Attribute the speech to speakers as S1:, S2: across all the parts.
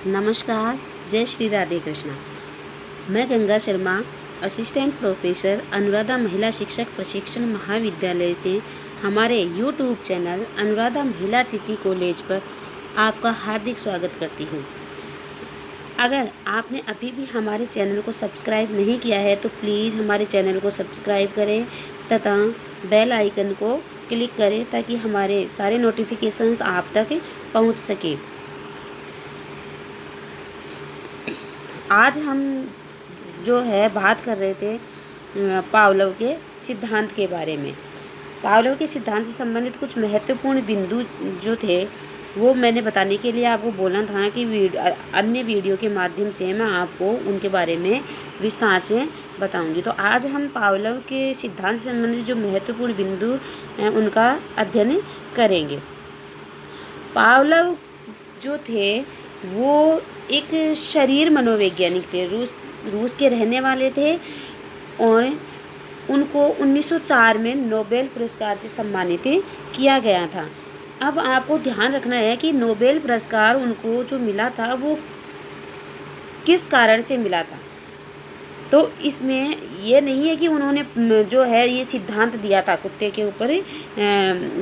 S1: नमस्कार, जय श्री राधे कृष्णा। मैं गंगा शर्मा, असिस्टेंट प्रोफेसर अनुराधा महिला शिक्षक प्रशिक्षण महाविद्यालय से हमारे यूट्यूब चैनल अनुराधा महिला टीटी कॉलेज पर आपका हार्दिक स्वागत करती हूँ। अगर आपने अभी भी हमारे चैनल को सब्सक्राइब नहीं किया है तो प्लीज़ हमारे चैनल को सब्सक्राइब करें तथा बेल आइकन को क्लिक करें ताकि हमारे सारे नोटिफिकेशंस आप तक पहुँच सके। आज हम जो है बात कर रहे थे पावलोव के सिद्धांत के बारे में। पावलोव के सिद्धांत से संबंधित कुछ महत्वपूर्ण बिंदु जो थे वो मैंने बताने के लिए आपको बोला था कि अन्य वीडियो के माध्यम से मैं आपको उनके बारे में विस्तार से बताऊंगी। तो आज हम पावलोव के सिद्धांत से संबंधित जो महत्वपूर्ण बिंदु हैं उनका अध्ययन करेंगे। पावलोव जो थे वो एक शरीर मनोवैज्ञानिक थे, रूस के रहने वाले थे और उनको 1904 में नोबेल पुरस्कार से सम्मानित किया गया था। अब आपको ध्यान रखना है कि नोबेल पुरस्कार उनको जो मिला था वो किस कारण से मिला था। तो इसमें ये नहीं है कि उन्होंने जो है ये सिद्धांत दिया था कुत्ते के ऊपर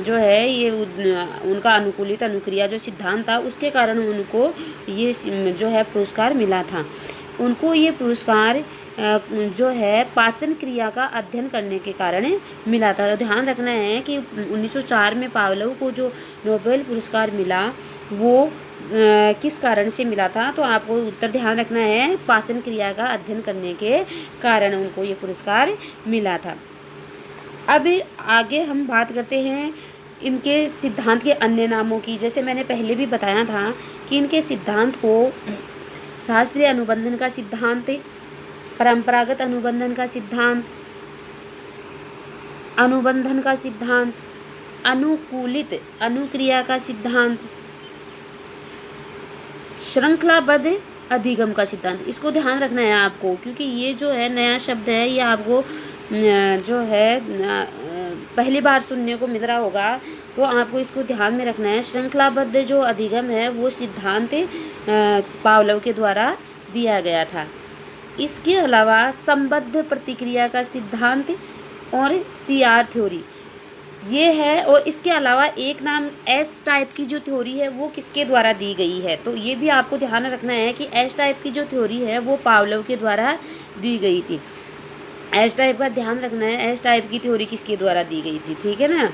S1: जो है ये उनका अनुकूलित अनुक्रिया जो सिद्धांत था उसके कारण उनको ये जो है पुरस्कार मिला था। उनको ये पुरस्कार जो है पाचन क्रिया का अध्ययन करने के कारण मिला था। तो ध्यान रखना है कि 1904 में पावलोव को जो नोबेल पुरस्कार मिला वो किस कारण से मिला था। तो आपको उत्तर ध्यान रखना है, पाचन क्रिया का अध्ययन करने के कारण उनको ये पुरस्कार मिला था। अब आगे हम बात करते हैं इनके सिद्धांत के अन्य नामों की। जैसे मैंने पहले भी बताया था कि इनके सिद्धांत को शास्त्रीय अनुबंधन का सिद्धांत, परंपरागत अनुबंधन का सिद्धांत, अनुबंधन का सिद्धांत, अनुकूलित अनुक्रिया का सिद्धांत, श्रृंखलाबद्ध अधिगम का सिद्धांत, इसको ध्यान रखना है आपको क्योंकि ये जो है नया शब्द है, ये आपको जो है पहली बार सुनने को मिल रहा होगा तो आपको इसको ध्यान में रखना है। श्रृंखलाबद्ध जो अधिगम है वो सिद्धांत पावलोव के द्वारा दिया गया था। इसके अलावा संबद्ध प्रतिक्रिया का सिद्धांत और सीआर थ्योरी ये है। और इसके अलावा एक नाम एस टाइप की जो थ्योरी है वो किसके द्वारा दी गई है, तो ये भी आपको ध्यान रखना है कि एस टाइप की जो थ्योरी है वो पावलोव के द्वारा दी गई थी। एस टाइप का ध्यान रखना है, एस टाइप की थ्योरी किसके द्वारा दी गई थी, ठीक है ना।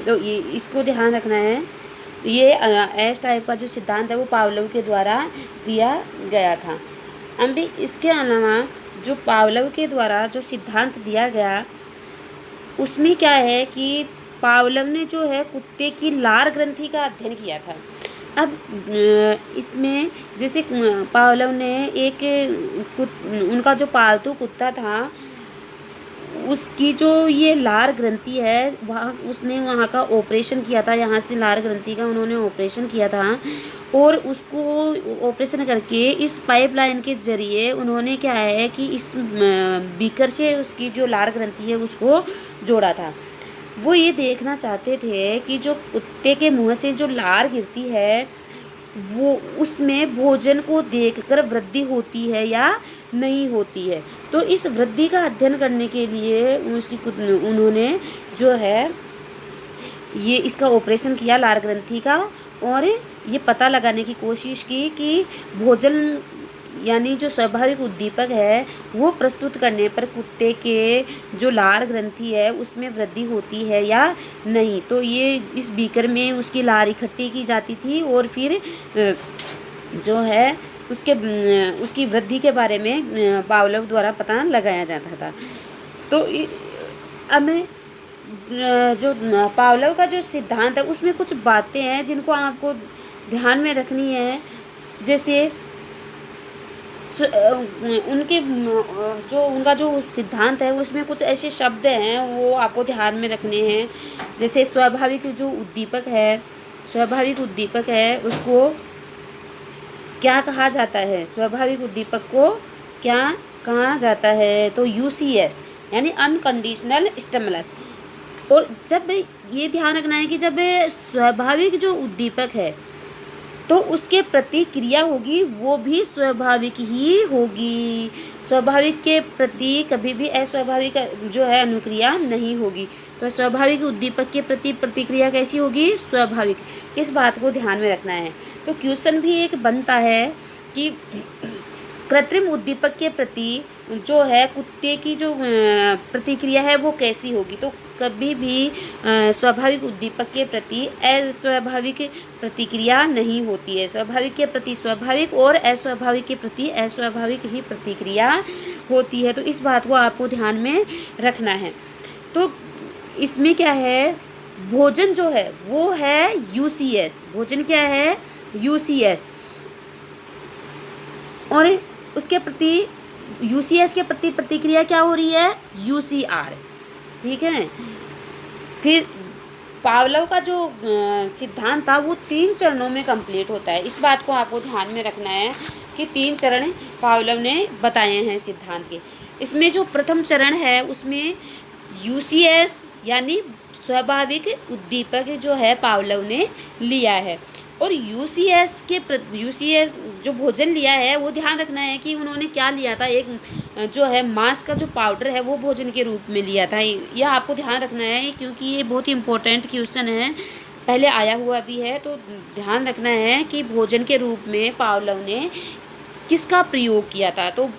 S1: तो ये इसको ध्यान रखना है, ये एस टाइप का जो सिद्धांत है वो पावलोव के द्वारा दिया गया था। अब इसके अलावा जो पावलोव के द्वारा जो सिद्धांत दिया गया उसमें क्या है कि पावलोव ने जो है कुत्ते की लार ग्रंथि का अध्ययन किया था। अब इसमें जैसे पावलोव ने उनका जो पालतू कुत्ता था उसकी जो ये लार ग्रंथि है उसने वहाँ का ऑपरेशन किया था, यहाँ से लार ग्रंथि का उन्होंने ऑपरेशन किया था और उसको ऑपरेशन करके इस पाइपलाइन के जरिए उन्होंने क्या है कि इस बीकर से उसकी जो लार ग्रंथि है उसको जोड़ा था। वो ये देखना चाहते थे कि जो कुत्ते के मुंह से जो लार गिरती है वो उसमें भोजन को देखकर वृद्धि होती है या नहीं होती है। तो इस वृद्धि का अध्ययन करने के लिए उन्होंने जो है ये इसका ऑपरेशन किया लार ग्रंथि का और ये पता लगाने की कोशिश की कि भोजन यानी जो स्वाभाविक उद्दीपक है वो प्रस्तुत करने पर कुत्ते के जो लार ग्रंथि है उसमें वृद्धि होती है या नहीं। तो ये इस बीकर में उसकी लार इकट्ठी की जाती थी और फिर जो है उसकी वृद्धि के बारे में पावलोव द्वारा पता लगाया जाता था। तो अब जो पावलोव का जो सिद्धांत है उसमें कुछ बातें हैं जिनको आपको ध्यान में रखनी है। जैसे उनका जो सिद्धांत है उसमें कुछ ऐसे शब्द हैं वो आपको ध्यान में रखने हैं। जैसे स्वाभाविक उद्दीपक है उसको क्या कहा जाता है, स्वाभाविक उद्दीपक को क्या कहा जाता है, तो यूसीएस यानी अनकंडीशनल स्टिमुलस। और जब ये ध्यान रखना है कि जब स्वाभाविक जो उद्दीपक है तो उसके प्रति क्रिया होगी वो भी स्वाभाविक ही होगी। स्वाभाविक के प्रति कभी भी अस्वाभाविक जो है अनुक्रिया नहीं होगी। तो स्वाभाविक उद्दीपक के प्रति प्रतिक्रिया कैसी होगी? स्वाभाविक। इस बात को ध्यान में रखना है। तो क्वेश्चन भी एक बनता है कि कृत्रिम उद्दीपक के प्रति जो है कुत्ते की जो प्रतिक्रिया है वो कैसी होगी? तो कभी भी स्वाभाविक उद्दीपक के प्रति अस्वाभाविक प्रतिक्रिया नहीं होती है। स्वाभाविक के प्रति स्वाभाविक और अस्वाभाविक के प्रति अस्वाभाविक ही प्रतिक्रिया होती है। तो इस बात को आपको ध्यान में रखना है। तो इसमें क्या है, भोजन जो है वो है यूसीएस। भोजन क्या है? यूसीएस। और उसके प्रति यूसीएस के प्रति प्रतिक्रिया क्या हो रही है? यूसीआर। ठीक है। फिर पावलोव का जो सिद्धांत था वो 3 चरणों में कंप्लीट होता है। इस बात को आपको ध्यान में रखना है कि 3 चरण पावलोव ने बताए हैं सिद्धांत के। इसमें जो प्रथम चरण है उसमें यूसीएस यानी स्वाभाविक उद्दीपक जो है पावलोव ने लिया है। और यूसीएस जो भोजन लिया है वो ध्यान रखना है कि उन्होंने क्या लिया था, एक जो है मांस का जो पाउडर है वो भोजन के रूप में लिया था। यह आपको ध्यान रखना है क्योंकि ये बहुत ही इम्पोर्टेंट क्वेश्चन है, पहले आया हुआ भी है। तो ध्यान रखना है कि भोजन के रूप में पावलोव ने किसका प्रयोग किया था? तो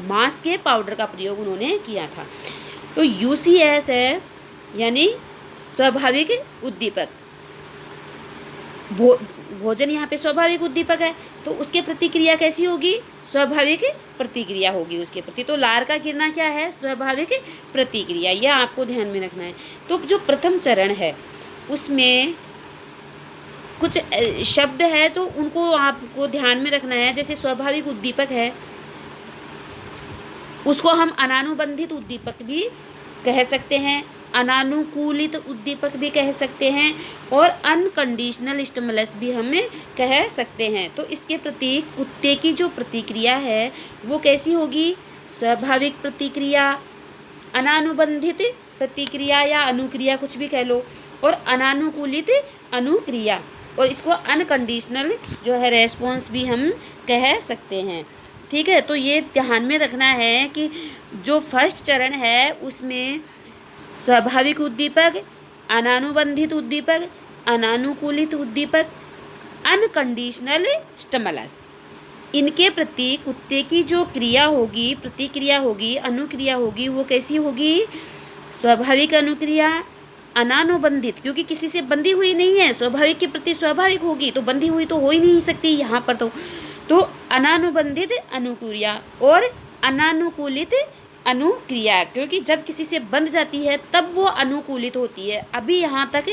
S1: मांस के पाउडर का प्रयोग उन्होंने किया था। तो यूसीएस है यानी स्वाभाविक उद्दीपक। भोजन यहाँ पे स्वाभाविक उद्दीपक है तो उसके प्रतिक्रिया कैसी होगी? स्वाभाविक प्रतिक्रिया होगी उसके प्रति। तो लार का गिरना क्या है? स्वाभाविक प्रतिक्रिया। यह आपको ध्यान में रखना है। तो जो प्रथम चरण है उसमें कुछ शब्द है तो उनको आपको ध्यान में रखना है। जैसे स्वाभाविक उद्दीपक है उसको हम अनानुबंधित उद्दीपक भी कह सकते हैं, अनानुकूलित उद्दीपक भी कह सकते हैं और अनकंडीशनल स्टिमुलस भी हमें कह सकते हैं। तो इसके प्रति कुत्ते की जो प्रतिक्रिया है वो कैसी होगी? स्वाभाविक प्रतिक्रिया, अनानुबंधित प्रतिक्रिया या अनुक्रिया कुछ भी कह लो, और अनानुकूलित अनुक्रिया, और इसको अनकंडीशनल जो है रेस्पॉन्स भी हम कह सकते हैं। ठीक है। तो ये ध्यान में रखना है कि जो फर्स्ट चरण है उसमें स्वाभाविक उद्दीपक, अनानुबंधित उद्दीपक, अनानुकूलित उद्दीपक, अनकंडीशनल स्टिमुलस, इनके प्रति कुत्ते की जो क्रिया होगी, प्रतिक्रिया होगी, अनुक्रिया होगी वो कैसी होगी? स्वाभाविक अनुक्रिया, अनानुबंधित, क्योंकि किसी से बंधी हुई नहीं है, स्वाभाविक के प्रति स्वाभाविक होगी तो बंधी हुई तो हो ही नहीं सकती यहाँ पर। तो अनानुबंधित अनुक्रिया और अनानुकूलित अनुक्रिया, क्योंकि जब किसी से बंध जाती है तब वो अनुकूलित होती है, अभी यहाँ तक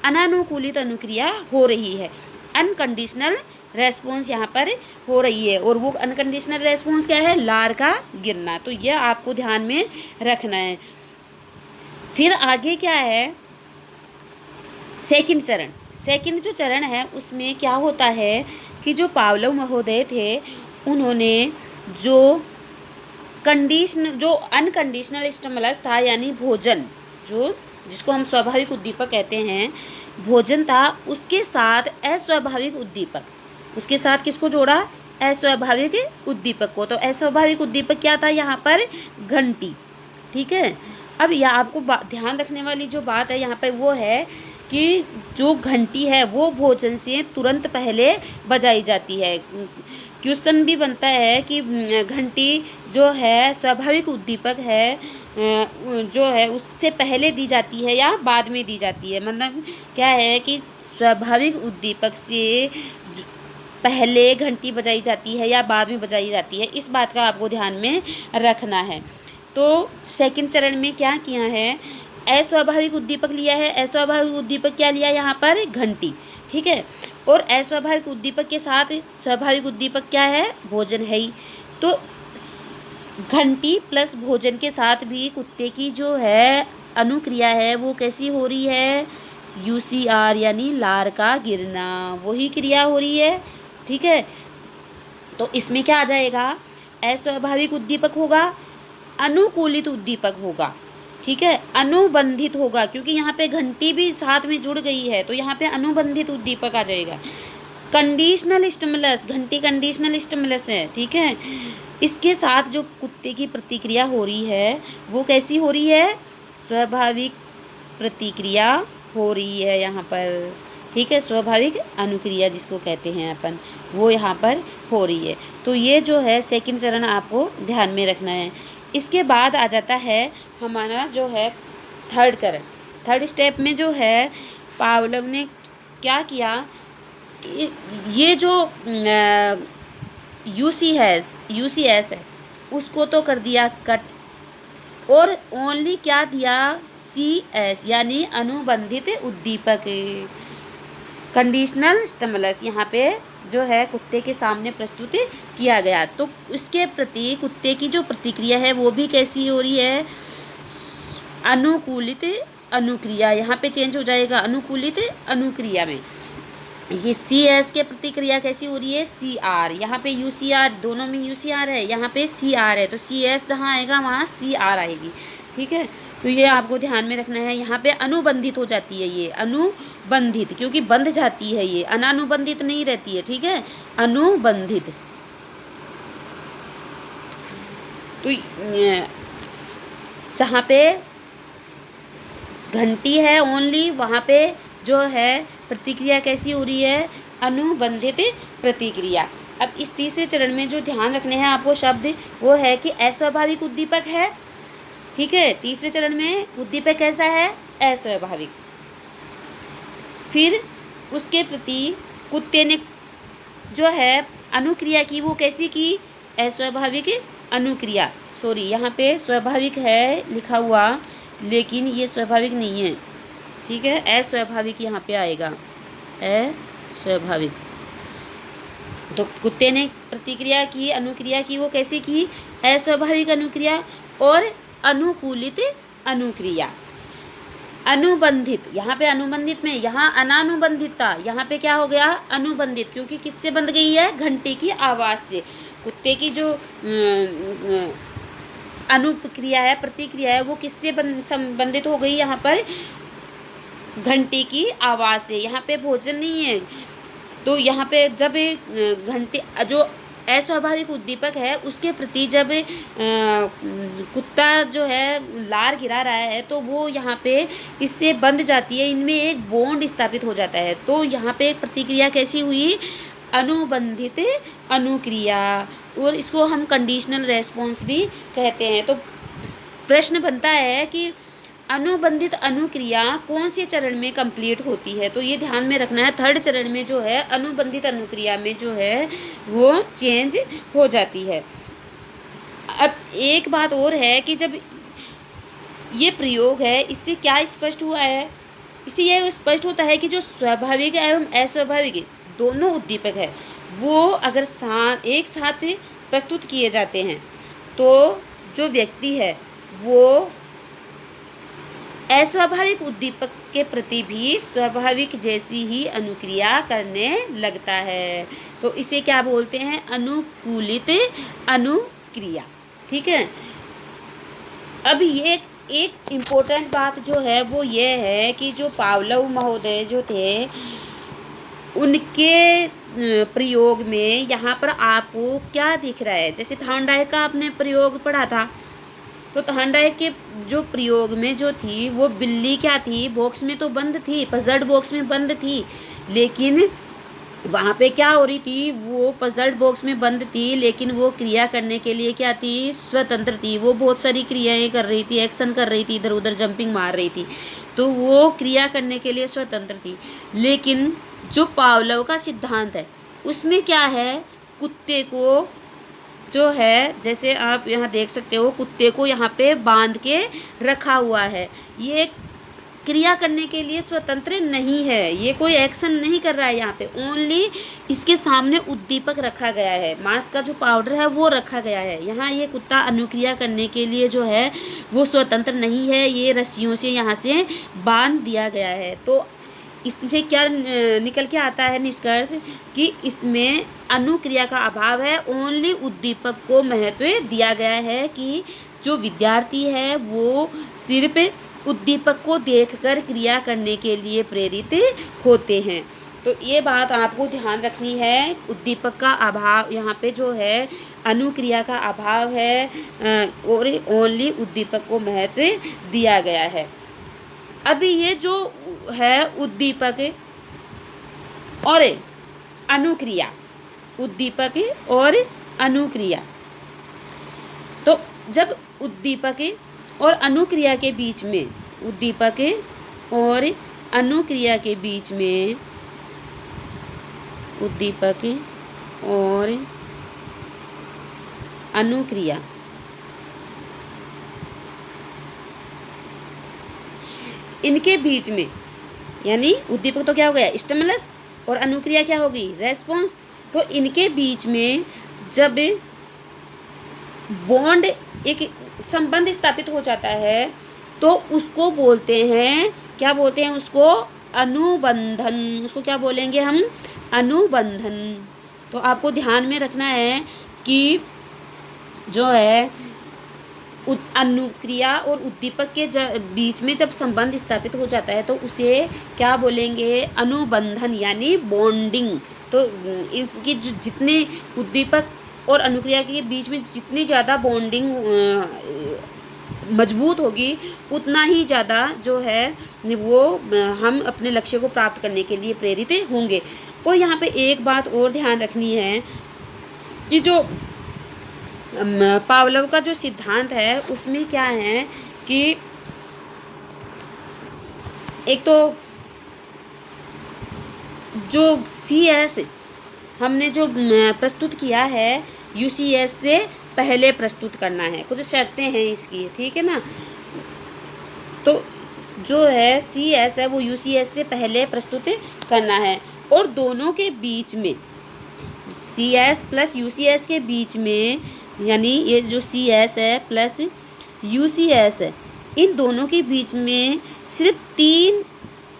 S1: अनानुकूलित अनुक्रिया हो रही है, अनकंडीशनल रेस्पॉन्स यहाँ पर हो रही है। और वो अनकंडीशनल रेस्पॉन्स क्या है? लार का गिरना। तो यह आपको ध्यान में रखना है। फिर आगे क्या है? सेकंड चरण। सेकंड जो चरण है उसमें क्या होता है कि जो पावलोव महोदय थे उन्होंने जो अनकंडीशनल स्टिमुलस था यानी भोजन, जो जिसको हम स्वाभाविक उद्दीपक कहते हैं, भोजन था, उसके साथ अस्वाभाविक उद्दीपक, उसके साथ किसको जोड़ा? अस्वाभाविक उद्दीपक को। तो अस्वाभाविक उद्दीपक क्या था यहाँ पर? घंटी। ठीक है। अब यह आपको ध्यान रखने वाली जो बात है यहाँ पर वो है कि जो घंटी है वो भोजन से तुरंत पहले बजाई जाती है। क्वेश्चन भी बनता है कि घंटी जो है स्वाभाविक उद्दीपक है जो है उससे पहले दी जाती है या बाद में दी जाती है। मतलब क्या है कि स्वाभाविक उद्दीपक से पहले घंटी बजाई जाती है या बाद में बजाई जाती है, इस बात का आपको ध्यान में रखना है। तो सेकंड चरण में क्या किया है? अस्वाभाविक उद्दीपक लिया है। अस्वाभाविक उद्दीपक क्या लिया यहाँ पर? घंटी। ठीक है। और अस्वाभाविक उद्दीपक के साथ स्वाभाविक उद्दीपक क्या है? भोजन है ही। तो घंटी प्लस भोजन के साथ भी कुत्ते की जो है अनुक्रिया है वो कैसी हो रही है? यूसीआर यानी लार का गिरना, वही क्रिया हो रही है। ठीक है। तो इसमें क्या आ जाएगा? अस्वाभाविक उद्दीपक होगा, अनुकूलित उद्दीपक होगा। ठीक है। अनुबंधित होगा क्योंकि यहाँ पे घंटी भी साथ में जुड़ गई है तो यहाँ पे अनुबंधित उद्दीपक आ जाएगा। कंडीशनल स्टिमुलस, घंटी कंडीशनल स्टिमुलस है, ठीक है। इसके साथ जो कुत्ते की प्रतिक्रिया हो रही है वो कैसी हो रही है, स्वाभाविक प्रतिक्रिया हो रही है यहाँ पर, ठीक है। स्वाभाविक अनुक्रिया जिसको कहते हैं अपन, वो यहाँ पर हो रही है। तो ये जो है सेकंड चरण आपको ध्यान में रखना है। इसके बाद आ जाता है हमारा जो है थर्ड चरण। थर्ड स्टेप में जो है पावलोव ने क्या किया, ये जो यूसीएस है उसको तो कर दिया कट, और ओनली क्या दिया, सीएस यानी अनुबंधित उद्दीपक, कंडीशनल स्टिमुलस यहाँ पे जो है कुत्ते के सामने प्रस्तुत किया गया। तो उसके प्रति कुत्ते की जो प्रतिक्रिया है वो भी कैसी हो रही है, अनुकूलित अनुक्रिया, यहाँ पे चेंज हो जाएगा अनुकूलित अनुक्रिया में। ये सी एस के प्रतिक्रिया कैसी हो रही है, सी आर, यहाँ पे यू सी आर, दोनों में यू सी आर है, यहाँ पे सी आर है, तो सी एस जहाँ आएगा वहाँ सी आर आएगी, ठीक है। तो ये आपको ध्यान में रखना है। यहाँ पे अनुबंधित हो जाती है, ये अनुबंधित, क्योंकि बंध जाती है, ये अनानुबंधित नहीं रहती है, ठीक है, अनुबंधित। तो जहाँ पे घंटी है ओनली, वहाँ पे जो है प्रतिक्रिया कैसी हो रही है, अनुबंधित प्रतिक्रिया। अब इस तीसरे चरण में जो ध्यान रखने हैं आपको शब्द, वो है कि अस्वाभाविक उद्दीपक है, ठीक है। तीसरे चरण में उद्दीपक कैसा है, अस्वाभाविक। फिर उसके प्रति कुत्ते ने जो है अनुक्रिया की, वो कैसी की, अस्वाभाविक अनुक्रिया। सॉरी, यहाँ पे स्वाभाविक है लिखा हुआ, लेकिन ये स्वाभाविक नहीं है, ठीक है, अस्वाभाविक यहाँ पे आएगा, अस्वाभाविक। तो कुत्ते ने प्रतिक्रिया की, अनुक्रिया की, वो कैसे की, अस्वाभाविक अनुक्रिया और अनुकूलित अनुक्रिया। अनुबंधित, यहाँ पे अनुबंधित में, यहाँ अनानुबंधित था, यहाँ पे क्या हो गया, अनुबंधित, क्योंकि किससे बंध गई है, घंटी की आवाज़ से। कुत्ते की जो अनुक्रिया है, प्रतिक्रिया है, वो किससे संबंधित हो गई, यहाँ पर घंटी की आवाज़ से। यहाँ पे भोजन नहीं है, तो यहाँ पे जब घंटी जो अस्वाभाविक उद्दीपक है उसके प्रति जब कुत्ता जो है लार गिरा रहा है, तो वो यहाँ पे इससे बंध जाती है, इनमें एक बॉन्ड स्थापित हो जाता है। तो यहाँ पे एक प्रतिक्रिया कैसी हुई, अनुबंधित अनुक्रिया, और इसको हम कंडीशनल रेस्पॉन्स भी कहते हैं। तो प्रश्न बनता है कि अनुबंधित अनुक्रिया कौन से चरण में कंप्लीट होती है, तो ये ध्यान में रखना है। थर्ड चरण में जो है अनुबंधित अनुक्रिया में जो है वो चेंज हो जाती है। अब एक बात और है कि जब ये प्रयोग है, इससे क्या स्पष्ट हुआ है, इससे यह स्पष्ट होता है कि जो स्वाभाविक एवं अस्वाभाविक दोनों उद्दीपक है, वो अगर एक साथ प्रस्तुत किए जाते हैं, तो जो व्यक्ति है वो अस्वाभाविक उद्दीपक के प्रति भी स्वाभाविक जैसी ही अनुक्रिया करने लगता है। तो इसे क्या बोलते हैं, अनुकूलित अनुक्रिया, ठीक है। अब ये एक इम्पोर्टेंट बात जो है वो ये है कि जो पावलोव महोदय जो थे, उनके प्रयोग में यहाँ पर आपको क्या दिख रहा है, जैसे थॉर्नडाइक का आपने प्रयोग पढ़ा था, तो थॉर्नडाइक के जो प्रयोग में जो थी वो बिल्ली क्या थी, बॉक्स में तो बंद थी, पजल्ड बॉक्स में बंद थी, लेकिन वहाँ पे क्या हो रही थी, वो पजल्ड बॉक्स में बंद थी, लेकिन वो क्रिया करने के लिए क्या थी, स्वतंत्र थी। वो बहुत सारी क्रियाएं कर रही थी, एक्शन कर रही थी, इधर उधर जंपिंग मार रही थी, तो वो क्रिया करने के लिए स्वतंत्र थी। लेकिन जो पावलोव का सिद्धांत है उसमें क्या है, कुत्ते को जो है, जैसे आप यहाँ देख सकते हो, कुत्ते को यहाँ पे बांध के रखा हुआ है, ये क्रिया करने के लिए स्वतंत्र नहीं है, ये कोई एक्शन नहीं कर रहा है। यहाँ पे ओनली इसके सामने उद्दीपक रखा गया है, मांस का जो पाउडर है वो रखा गया है। यहाँ ये कुत्ता अनुक्रिया करने के लिए जो है वो स्वतंत्र नहीं है, ये रस्सियों से यहाँ से बांध दिया गया है। तो इससे क्या निकल के आता है निष्कर्ष, कि इसमें अनुक्रिया का अभाव है, ओनली उद्दीपक को महत्व दिया गया है, कि जो विद्यार्थी है वो सिर्फ उद्दीपक को देखकर क्रिया करने के लिए प्रेरित होते हैं। तो ये बात आपको ध्यान रखनी है, उद्दीपक का अभाव, यहाँ पे जो है अनुक्रिया का अभाव है और ओनली उद्दीपक को महत्व दिया गया है। अभी ये जो है उद्दीपक और अनुक्रिया, उद्दीपक और अनुक्रिया, तो जब उद्दीपक और अनुक्रिया के बीच में, उद्दीपक और अनुक्रिया के बीच में, उद्दीपक और अनुक्रिया, इनके बीच में, यानी उद्दीपक तो क्या हो गया स्टिमुलस और अनुक्रिया क्या होगी रेस्पॉन्स, तो इनके बीच में जब बॉन्ड, एक संबंध स्थापित हो जाता है तो उसको बोलते हैं, क्या बोलते हैं उसको, अनुबंधन। उसको क्या बोलेंगे हम, अनुबंधन। तो आपको ध्यान में रखना है कि जो है अनुक्रिया और उद्दीपक के बीच में जब संबंध स्थापित हो जाता है तो उसे क्या बोलेंगे, अनुबंधन यानी बॉन्डिंग। तो इसकी जितने उद्दीपक और अनुक्रिया के बीच में जितनी ज़्यादा बॉन्डिंग मजबूत होगी उतना ही ज़्यादा जो है वो हम अपने लक्ष्य को प्राप्त करने के लिए प्रेरित होंगे। और यहाँ पे एक बात और ध्यान रखनी है कि जो पावलोव का जो सिद्धांत है उसमें क्या है कि एक तो जो CS हमने जो प्रस्तुत किया है UCS से पहले प्रस्तुत करना है, कुछ शर्तें हैं इसकी, ठीक है ना। तो जो है CS है वो UCS से पहले प्रस्तुत करना है और दोनों के बीच में, CS प्लस UCS के बीच में, यानी ये जो CS है प्लस UCS है, इन दोनों के बीच में सिर्फ 3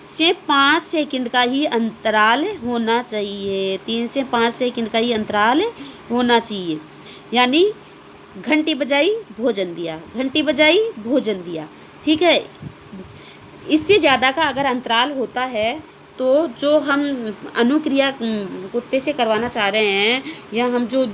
S1: से 5 सेकंड का ही अंतराल होना चाहिए, 3 से 5 सेकंड का ही अंतराल होना चाहिए। यानी घंटी बजाई भोजन दिया, घंटी बजाई भोजन दिया, ठीक है। इससे ज़्यादा का अगर अंतराल होता है तो जो हम अनुक्रिया कुत्ते से करवाना चाह रहे हैं या हम जो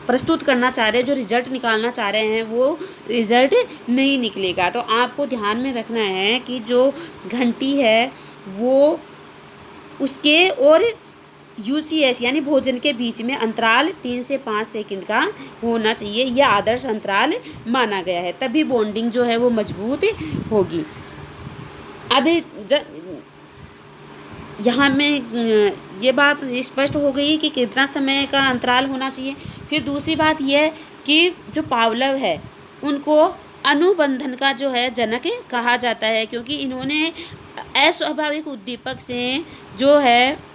S1: प्रस्तुत करना चाह रहे हैं, जो रिज़ल्ट निकालना चाह रहे हैं, वो रिज़ल्ट नहीं निकलेगा। तो आपको ध्यान में रखना है कि जो घंटी है वो उसके और UCS यानी भोजन के बीच में अंतराल 3 से 5 सेकंड का होना चाहिए। यह आदर्श अंतराल माना गया है, तभी बॉन्डिंग जो है वो मजबूत होगी। अब यहाँ में ये बात स्पष्ट हो गई कि कितना समय का अंतराल होना चाहिए। फिर दूसरी बात यह है कि जो पावलोव है उनको अनुबंधन का जो है जनक कहा जाता है, क्योंकि इन्होंने अस्वाभाविक उद्दीपक से जो है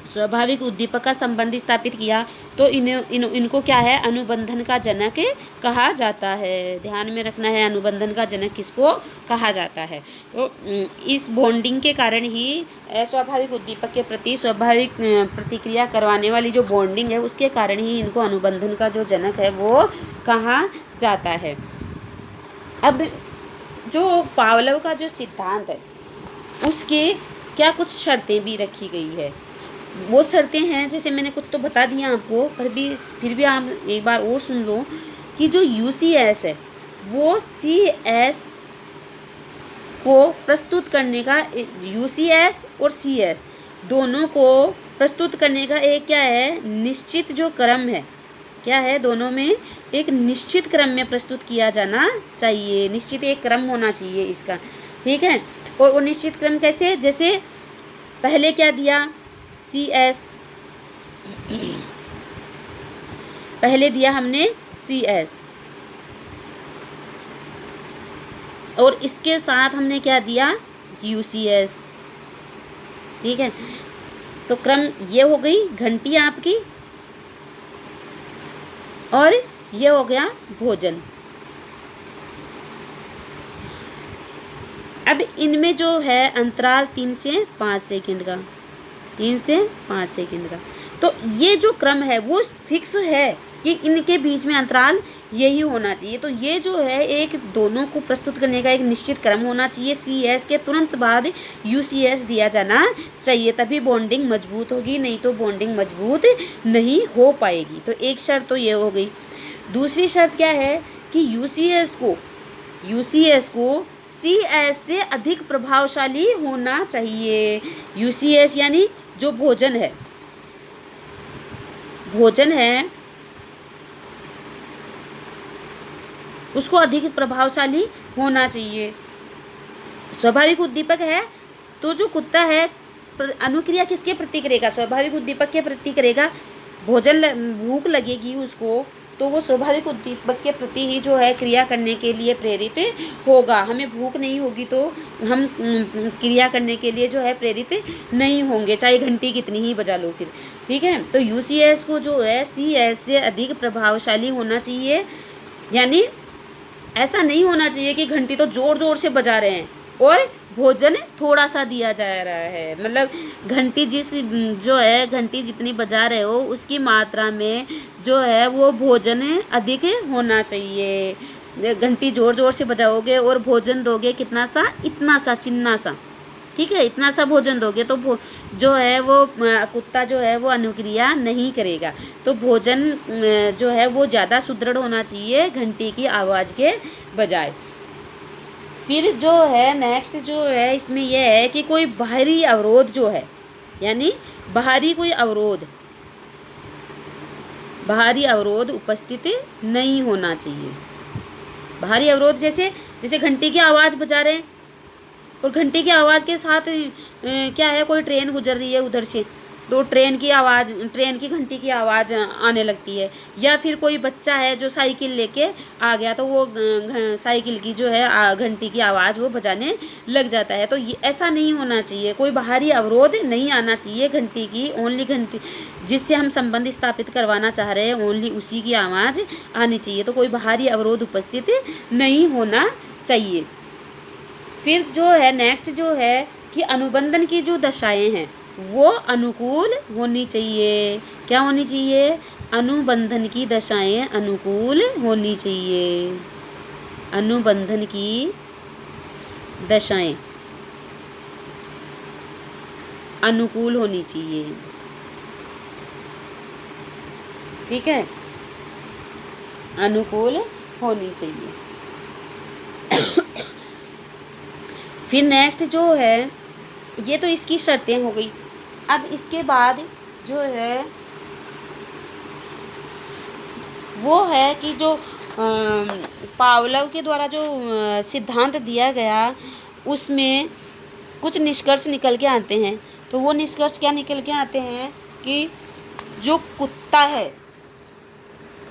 S1: स्वाभाविक उद्दीपक का संबंध स्थापित किया, तो इनको क्या है, अनुबंधन का जनक कहा जाता है। ध्यान में रखना है अनुबंधन का जनक किसको कहा जाता है। तो इस बॉन्डिंग के कारण ही स्वाभाविक उद्दीपक के प्रति स्वाभाविक प्रतिक्रिया करवाने वाली जो बॉन्डिंग है उसके कारण ही इनको अनुबंधन का जो जनक है वो कहा जाता है। अब जो पावलोव का जो सिद्धांत है उसके क्या कुछ शर्तें भी रखी गई है। वो शर्तें हैं, जैसे मैंने कुछ तो बता दिया आपको, पर फिर भी आप एक बार और सुन लो कि जो UCS है वो CS को प्रस्तुत करने का, UCS और CS दोनों को प्रस्तुत करने का एक क्या है, निश्चित जो क्रम है, क्या है, दोनों में एक निश्चित क्रम में प्रस्तुत किया जाना चाहिए। निश्चित एक क्रम होना चाहिए इसका, ठीक है। और वो निश्चित क्रम कैसे, जैसे पहले क्या दिया, CS, पहले दिया हमने CS और इसके साथ हमने क्या दिया, UCS, ठीक है। तो क्रम ये हो गई घंटी आपकी और ये हो गया भोजन। अब इनमें जो है अंतराल 3 से 5 सेकंड का, 3 से 5 सेकंड का। तो ये जो क्रम है वो फिक्स है, कि इनके बीच में अंतराल यही होना चाहिए। तो ये जो है एक दोनों को प्रस्तुत करने का एक निश्चित क्रम होना चाहिए। CS के तुरंत बाद UCS दिया जाना चाहिए, तभी बॉन्डिंग मजबूत होगी, नहीं तो बॉन्डिंग मजबूत नहीं हो पाएगी। तो एक शर्त तो ये हो गई। दूसरी शर्त क्या है कि UCS को CS से अधिक प्रभावशाली होना चाहिए। UCS यानी जो भोजन है उसको अधिक प्रभावशाली होना चाहिए। स्वाभाविक उद्दीपक है तो जो कुत्ता है अनुक्रिया किसके प्रति करेगा? स्वाभाविक उद्दीपक के प्रति करेगा। भूख लगेगी उसको तो वो स्वाभाविक उद्दीपक के प्रति ही जो है क्रिया करने के लिए प्रेरित होगा। हमें भूख नहीं होगी तो हम क्रिया करने के लिए जो है प्रेरित नहीं होंगे, चाहे घंटी कितनी ही बजा लो फिर। ठीक है, तो UCS को जो है CS से अधिक प्रभावशाली होना चाहिए। यानी ऐसा नहीं होना चाहिए कि घंटी तो ज़ोर ज़ोर से बजा रहे हैं और भोजन थोड़ा सा दिया जा रहा है। मतलब घंटी घंटी जितनी बजा रहे हो उसकी मात्रा में जो है वो भोजन अधिक होना चाहिए। घंटी ज़ोर ज़ोर से बजाओगे और भोजन दोगे कितना सा? इतना सा, चिन्ना सा। ठीक है, इतना सा भोजन दोगे तो जो है वो कुत्ता जो है वो अनुक्रिया नहीं करेगा। तो भोजन जो है वो ज़्यादा सुदृढ़ होना चाहिए घंटी की आवाज़ के बजाय। फिर जो है नेक्स्ट जो है इसमें यह है कि कोई बाहरी अवरोध जो है, यानी बाहरी अवरोध उपस्थित नहीं होना चाहिए। बाहरी अवरोध जैसे घंटी की आवाज़ बजा रहे हैं और घंटी की आवाज़ के साथ क्या है, कोई ट्रेन गुजर रही है उधर से तो ट्रेन की घंटी की आवाज़ आने लगती है। या फिर कोई बच्चा है जो साइकिल लेके आ गया तो वो साइकिल की जो है घंटी की आवाज़ वो बजाने लग जाता है। तो ये ऐसा नहीं होना चाहिए, कोई बाहरी अवरोध नहीं आना चाहिए घंटी की। ओनली घंटी जिससे हम संबंध स्थापित करवाना चाह रहे हैं ओनली उसी की आवाज़ आनी चाहिए। तो कोई बाहरी अवरोध उपस्थित नहीं होना चाहिए। फिर जो है नेक्स्ट जो है कि अनुबंधन की जो दशाएं हैं वो अनुकूल होनी चाहिए। क्या होनी चाहिए? अनुबंधन की दशाएं अनुकूल होनी चाहिए। अनुबंधन की दशाएं अनुकूल होनी चाहिए। ठीक है, अनुकूल होनी चाहिए। फिर नेक्स्ट जो है ये तो इसकी शर्तें हो गई। अब इसके बाद जो है वो है कि जो पावलोव के द्वारा जो सिद्धांत दिया गया उसमें कुछ निष्कर्ष निकल के आते हैं। तो वो निष्कर्ष क्या निकल के आते हैं कि जो कुत्ता है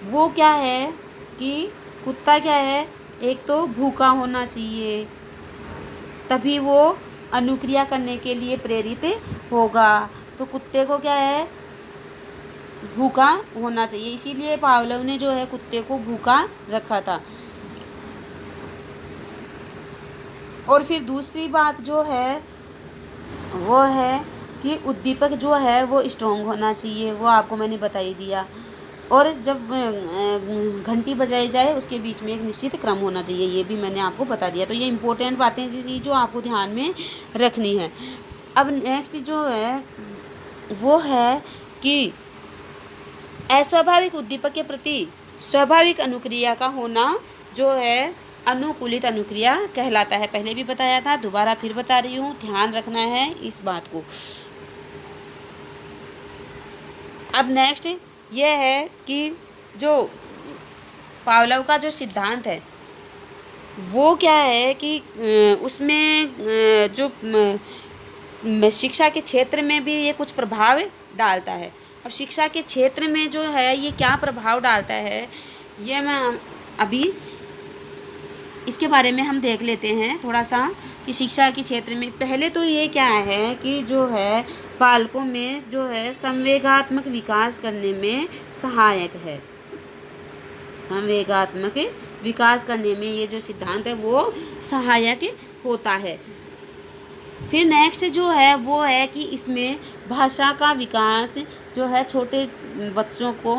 S1: वो क्या है कि कुत्ता क्या है, एक तो भूखा होना चाहिए तभी वो अनुक्रिया करने के लिए प्रेरित होगा। तो कुत्ते को क्या है, भूखा होना चाहिए। इसीलिए पावलोव ने जो है कुत्ते को भूखा रखा था। और फिर दूसरी बात जो है वो है कि उद्दीपक जो है वो स्ट्रॉन्ग होना चाहिए, वो आपको मैंने बता ही दिया। और जब घंटी बजाई जाए उसके बीच में एक निश्चित क्रम होना चाहिए, ये भी मैंने आपको बता दिया। तो ये इम्पोर्टेंट बातें थी जो आपको ध्यान में रखनी है। अब नेक्स्ट जो है वो है कि अस्वाभाविक उद्दीपक के प्रति स्वाभाविक अनुक्रिया का होना जो है अनुकूलित अनुक्रिया कहलाता है। पहले भी बताया था, दोबारा फिर बता रही हूँ, ध्यान रखना है इस बात को। अब नेक्स्ट ये है कि जो पावलोव का जो सिद्धांत है वो क्या है कि उसमें जो शिक्षा के क्षेत्र में भी ये कुछ प्रभाव डालता है। अब शिक्षा के क्षेत्र में जो है ये क्या प्रभाव डालता है ये मैं अभी इसके बारे में हम देख लेते हैं थोड़ा सा कि शिक्षा के क्षेत्र में पहले तो ये क्या है कि जो है बालकों में जो है संवेगात्मक विकास करने में सहायक है। संवेगात्मक विकास करने में ये जो सिद्धांत है वो सहायक होता है। फिर नेक्स्ट जो है वो है कि इसमें भाषा का विकास जो है छोटे बच्चों को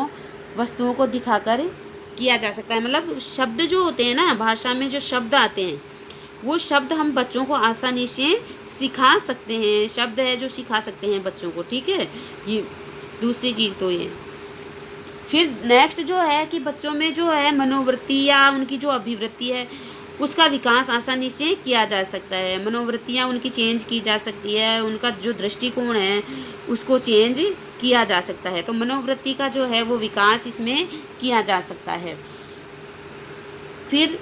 S1: वस्तुओं को दिखाकर किया जा सकता है। मतलब शब्द जो होते हैं ना, भाषा में जो शब्द आते हैं वो शब्द हम बच्चों को आसानी से सिखा सकते हैं। शब्द है जो सिखा सकते हैं बच्चों को, ठीक है। ये दूसरी चीज़ तो ये। फिर नेक्स्ट जो है कि बच्चों में जो है मनोवृत्ति या उनकी जो अभिवृत्ति है उसका विकास आसानी से किया जा सकता है। मनोवृत्तियाँ उनकी चेंज की जा सकती है, उनका जो दृष्टिकोण है उसको चेंज किया जा सकता है। तो मनोवृत्ति का जो है वो विकास इसमें किया जा सकता है। फिर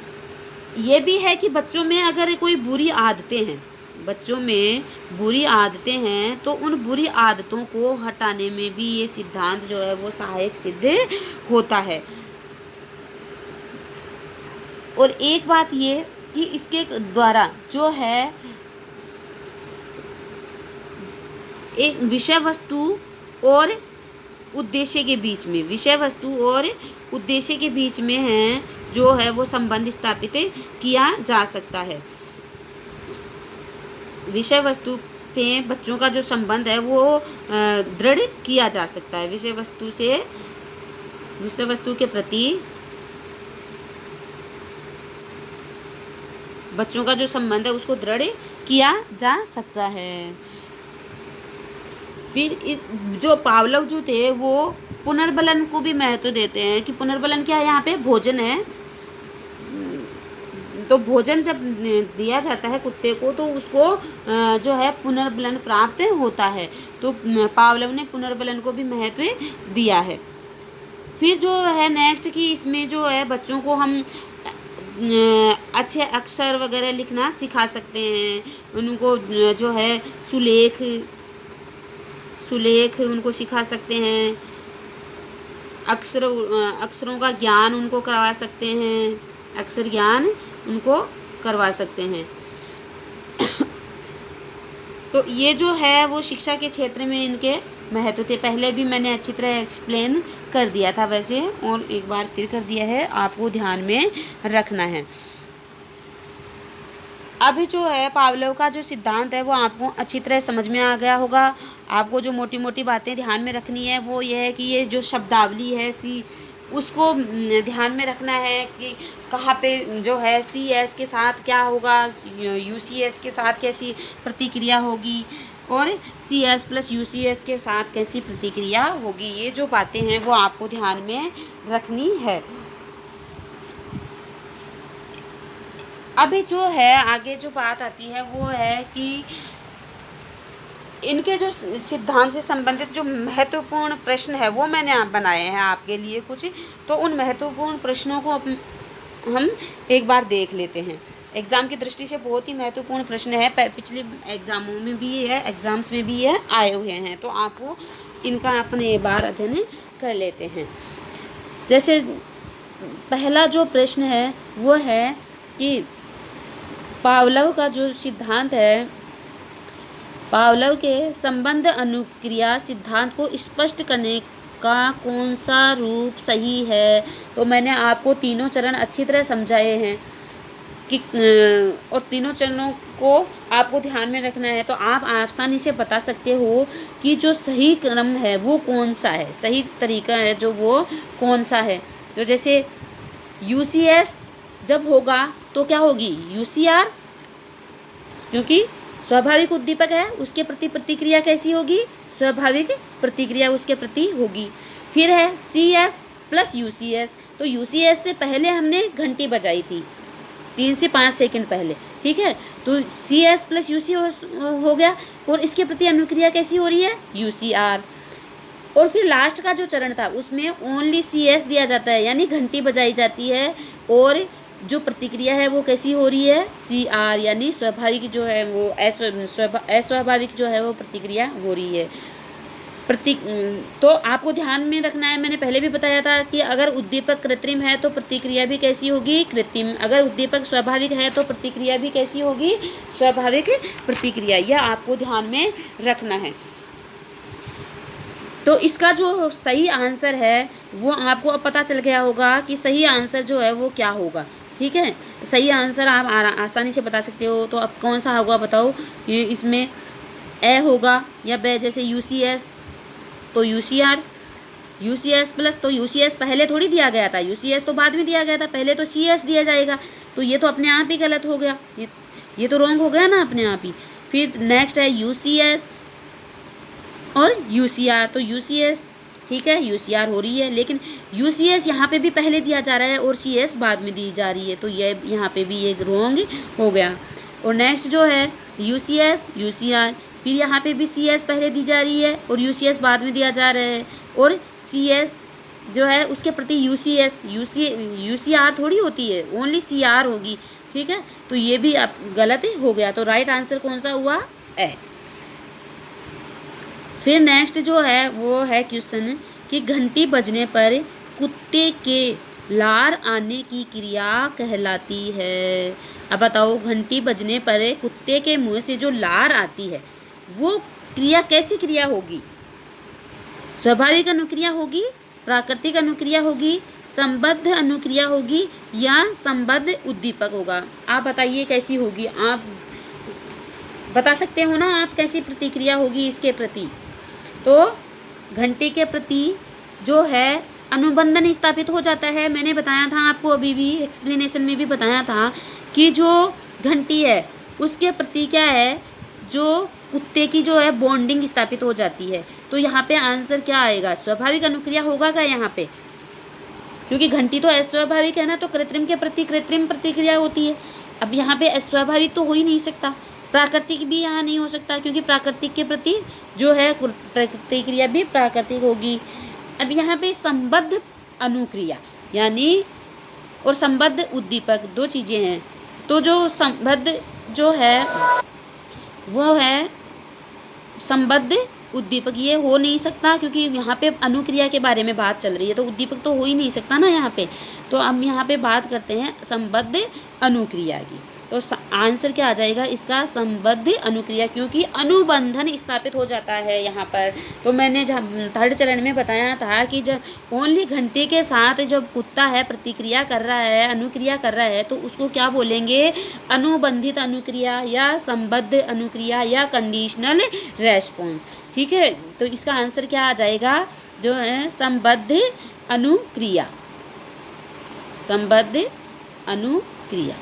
S1: ये भी है कि बच्चों में अगर कोई बुरी आदतें हैं, बच्चों में बुरी आदतें हैं तो उन बुरी आदतों को हटाने में भी ये सिद्धांत जो है वो सहायक सिद्ध होता है। और एक बात ये कि इसके द्वारा जो है एक विषय वस्तु और उद्देश्य के बीच में, विषय वस्तु और उद्देश्य के बीच में है जो है वो संबंध स्थापित किया जा सकता है। विषय वस्तु से बच्चों का जो संबंध है वो दृढ़ किया जा सकता है। विषय वस्तु से, विषय वस्तु के प्रति बच्चों का जो संबंध है उसको दृढ़ किया जा सकता है। फिर इस जो पावलोव जो थे वो पुनर्बलन को भी महत्व देते हैं कि पुनर्बलन क्या है, यहाँ पे भोजन है। तो भोजन जब दिया जाता है कुत्ते को तो उसको जो है पुनर्बलन प्राप्त होता है। तो पावलोव ने पुनर्बलन को भी महत्व दिया है। फिर जो है नेक्स्ट कि इसमें जो है बच्चों को हम अच्छे अक्षर वगैरह लिखना सिखा सकते हैं। उनको जो है सुलेख उनको सिखा सकते हैं। अक्षरों का ज्ञान उनको करवा सकते हैं, अक्षर ज्ञान उनको करवा सकते हैं। तो ये जो है वो शिक्षा के क्षेत्र में इनके महत्व थे। पहले भी मैंने अच्छी तरह एक्सप्लेन कर दिया था वैसे, और एक बार फिर कर दिया है, आपको ध्यान में रखना है। अभी जो है पावलोव का जो सिद्धांत है वो आपको अच्छी तरह समझ में आ गया होगा। आपको जो मोटी मोटी बातें ध्यान में रखनी है वो ये है कि ये जो शब्दावली है उसको ध्यान में रखना है कि कहाँ पे जो है CS के साथ क्या होगा, UCS के साथ कैसी प्रतिक्रिया होगी और CS + UCS के साथ कैसी प्रतिक्रिया होगी। ये जो बातें हैं वो आपको ध्यान में रखनी है। अभी जो है आगे जो बात आती है वो है कि इनके जो सिद्धांत से संबंधित जो महत्वपूर्ण प्रश्न है वो मैंने बनाए हैं आपके लिए कुछ। तो उन महत्वपूर्ण प्रश्नों को हम एक बार देख लेते हैं। एग्ज़ाम की दृष्टि से बहुत ही महत्वपूर्ण प्रश्न है, पिछले एग्ज़ामों में भी है, एग्ज़ाम्स में भी है आए हुए हैं। तो आपको इनका अपने बार अध्ययन कर लेते हैं। जैसे पहला जो प्रश्न है वो है कि पावलोव का जो सिद्धांत है, पावलोव के संबंध अनुक्रिया सिद्धांत को स्पष्ट करने का कौन सा रूप सही है। तो मैंने आपको तीनों चरण अच्छी तरह समझाए हैं कि और तीनों चरणों को आपको ध्यान में रखना है। तो आप आसानी से बता सकते हो कि जो सही क्रम है वो कौन सा है, सही तरीका है जो वो कौन सा है। तो जैसे UCS जब होगा तो क्या होगी, UCR, क्योंकि स्वाभाविक उद्दीपक है उसके प्रति प्रतिक्रिया कैसी होगी, स्वाभाविक प्रतिक्रिया उसके प्रति होगी। फिर है CS + UCS। तो UCS से पहले हमने घंटी बजाई थी 3 से 5 सेकंड पहले, ठीक है। तो CS + UCS हो गया और इसके प्रति अनुक्रिया कैसी हो रही है, UCR। और फिर लास्ट का जो चरण था उसमें ओनली CS दिया जाता है, यानी घंटी बजाई जाती है और जो प्रतिक्रिया है वो कैसी हो रही है, CR, यानी स्वाभाविक जो है वो अस्वाभाविक जो है वो प्रतिक्रिया हो रही है। तो आपको ध्यान में रखना है, मैंने पहले भी बताया था कि अगर उद्दीपक कृत्रिम है तो प्रतिक्रिया भी कैसी होगी, कृत्रिम। अगर उद्दीपक स्वाभाविक है तो प्रतिक्रिया भी कैसी होगी, स्वाभाविक प्रतिक्रिया। यह आपको ध्यान में रखना है। तो इसका जो सही आंसर है वो आपको अब पता चल गया होगा कि सही आंसर जो है वो क्या होगा, ठीक है। सही आंसर आप आसानी से बता सकते हो। तो अब कौन सा होगा बताओ, ये इसमें A होगा या B, जैसे UCS तो UCR, UCS प्लस, तो UCS पहले थोड़ी दिया गया था, UCS तो बाद में दिया गया था, पहले तो CS दिया जाएगा, तो ये तो अपने आप ही गलत हो गया, ये तो रॉन्ग हो गया ना अपने आप ही। फिर नेक्स्ट है UCS और UCR, तो UCS ठीक है, UCR हो रही है, लेकिन UCS यहाँ पे भी पहले दिया जा रहा है और CS बाद में दी जा रही है, तो ये यहाँ पे भी एक रॉन्ग हो गया। और नेक्स्ट जो है UCS UCR, फिर यहाँ पे भी CS पहले दी जा रही है और UCS बाद में दिया जा रहा है, और CS जो है उसके प्रति UCR थोड़ी होती है, ओनली CR होगी, ठीक है, तो ये भी अब गलत हो गया। तो राइट आंसर कौन सा हुआ? ए। फिर नेक्स्ट जो है वो है क्वेश्चन कि घंटी बजने पर कुत्ते के लार आने की क्रिया कहलाती है। अब बताओ, घंटी बजने पर कुत्ते के मुंह से जो लार आती है वो क्रिया कैसी क्रिया होगी? स्वाभाविक अनुक्रिया होगी, प्राकृतिक अनुक्रिया होगी, संबद्ध अनुक्रिया होगी या संबद्ध उद्दीपक होगा? आप बताइए कैसी होगी, आप बता सकते हो ना आप कैसी प्रतिक्रिया होगी इसके प्रति? तो घंटी के प्रति जो है अनुबंधन स्थापित हो जाता है। मैंने बताया था आपको, अभी भी एक्सप्लेनेशन में भी बताया था कि जो घंटी है उसके प्रति क्या है, जो कुत्ते की जो है बॉन्डिंग स्थापित हो जाती है। तो यहाँ पे आंसर क्या आएगा? स्वाभाविक अनुक्रिया होगा क्या यहाँ पे? क्योंकि घंटी तो अस्वाभाविक है ना, तो कृत्रिम के प्रति कृत्रिम प्रतिक्रिया होती है। अब यहाँ पे अस्वाभाविक तो हो ही नहीं सकता, प्राकृतिक भी यहाँ नहीं हो सकता, क्योंकि प्राकृतिक के प्रति जो है प्रतिक्रिया भी प्राकृतिक होगी। अब यहाँ पे संबद्ध अनुक्रिया यानी और संबद्ध उद्दीपक दो चीज़ें हैं। तो जो संबद्ध जो है वो है संबद्ध उद्दीपक, ये हो नहीं सकता क्योंकि यहाँ पे अनुक्रिया के बारे में बात चल रही है, तो उद्दीपक तो हो ही नहीं सकता ना यहाँ पे। तो हम यहाँ पे बात करते हैं संबद्ध अनुक्रिया की। तो आंसर क्या आ जाएगा इसका? संबद्ध अनुक्रिया, क्योंकि अनुबंधन स्थापित हो जाता है यहाँ पर। तो मैंने जब थर्ड चरण में बताया था कि जब ओनली घंटे के साथ जब कुत्ता है प्रतिक्रिया कर रहा है, अनुक्रिया कर रहा है, तो उसको क्या बोलेंगे? अनुबंधित अनुक्रिया या संबद्ध अनुक्रिया या कंडीशनल रेस्पॉन्स, ठीक है। तो इसका आंसर क्या आ जाएगा? जो है संबद्ध अनुक्रिया, संबद्ध अनुक्रिया,